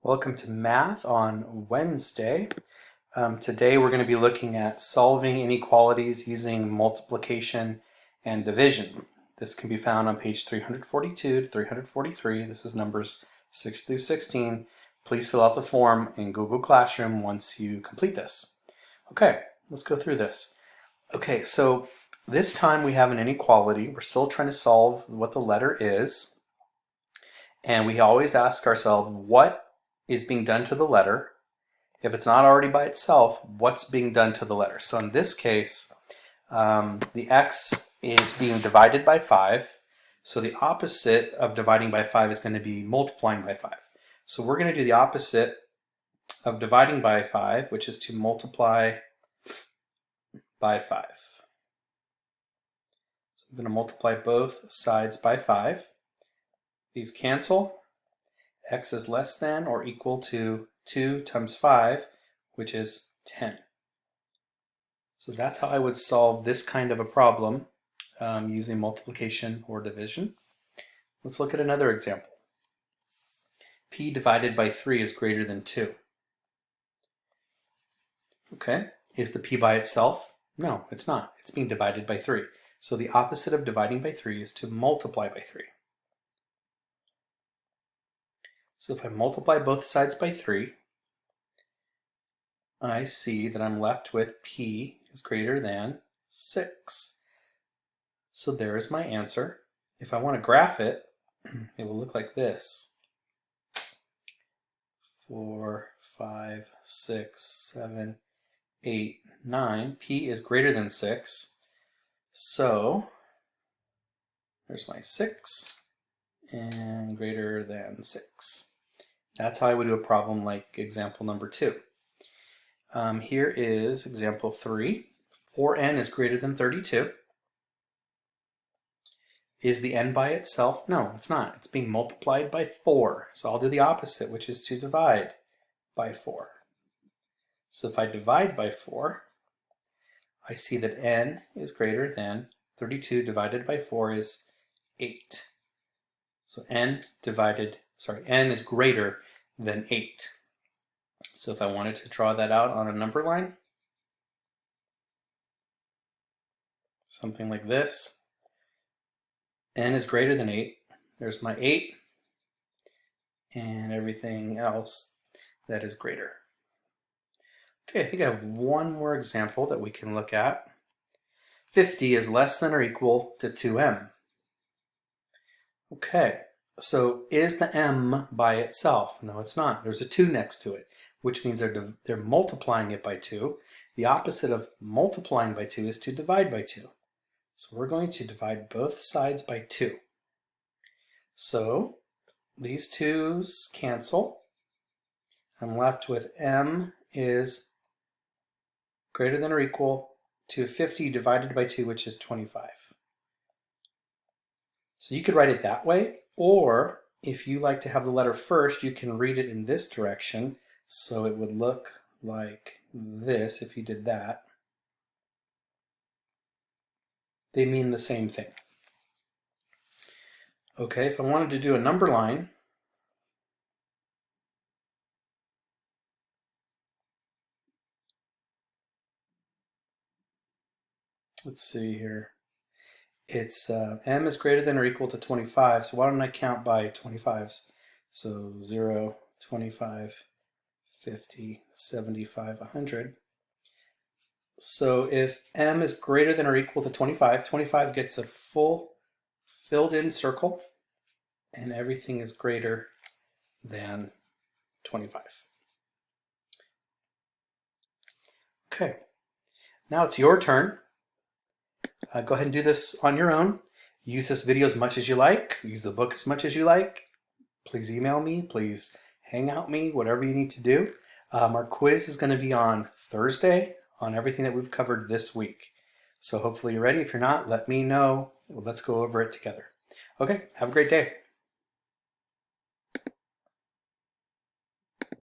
Welcome to Math on Wednesday. Today we're going to be looking at solving inequalities using multiplication and division. This can be found on page 342 to 343. This is numbers 6 through 16. Please fill out the form in Google Classroom once you complete this. Okay, let's go through this. Okay, so this time we have an inequality. We're still trying to solve what the letter is. And we always ask ourselves, what is being done to the letter? If it's not already by itself, what's being done to the letter? So in this case, the x is being divided by 5. So the opposite of dividing by 5 is going to be multiplying by 5. So we're going to do the opposite of dividing by 5, which is to multiply by 5. So I'm going to multiply both sides by 5. These cancel. X is less than or equal to 2 times 5, which is 10. So that's how I would solve this kind of a problem using multiplication or division. Let's look at another example. P divided by 3 is greater than 2. Okay, is the P by itself? No, it's not. It's being divided by 3. So the opposite of dividing by 3 is to multiply by 3. So if I multiply both sides by 3, I see that I'm left with P is greater than 6. So there is my answer. If I want to graph it, it will look like this. 4, 5, 6, 7, 8, 9. P is greater than 6. So there's my 6 and greater than 6. That's how I would do a problem like example number 2. Here is example 3. 4n is greater than 32. Is the n by itself? No, it's not. It's being multiplied by 4. So I'll do the opposite, which is to divide by 4. So if I divide by 4, I see that n is greater than 32 divided by 4 is 8. So n is greater than 8. So if I wanted to draw that out on a number line, something like this, n is greater than 8. There's my 8 and everything else that is greater. Okay, I think I have one more example that we can look at. 50 is less than or equal to 2m. Okay, so is the m by itself? No, it's not. There's a 2 next to it, which means they're multiplying it by 2. The opposite of multiplying by 2 is to divide by 2. So we're going to divide both sides by 2. So these 2's cancel. I'm left with m is greater than or equal to 50 divided by 2, which is 25. So you could write it that way, or if you like to have the letter first, you can read it in this direction. So it would look like this if you did that. They mean the same thing. Okay, if I wanted to do a number line, let's see here. It's m is greater than or equal to 25, so why don't I count by 25s? So 0, 25, 50, 75, 100. So if m is greater than or equal to 25, 25 gets a full filled in circle, and everything is greater than 25. Okay, now it's your turn. Go ahead and do this on your own. Use this video as much as you like. Use the book as much as you like. Please email me. Please hang out me, whatever you need to do. Our quiz is going to be on Thursday on everything that we've covered this week. So hopefully you're ready. If you're not, let me know. Let's go over it together. Okay, have a great day.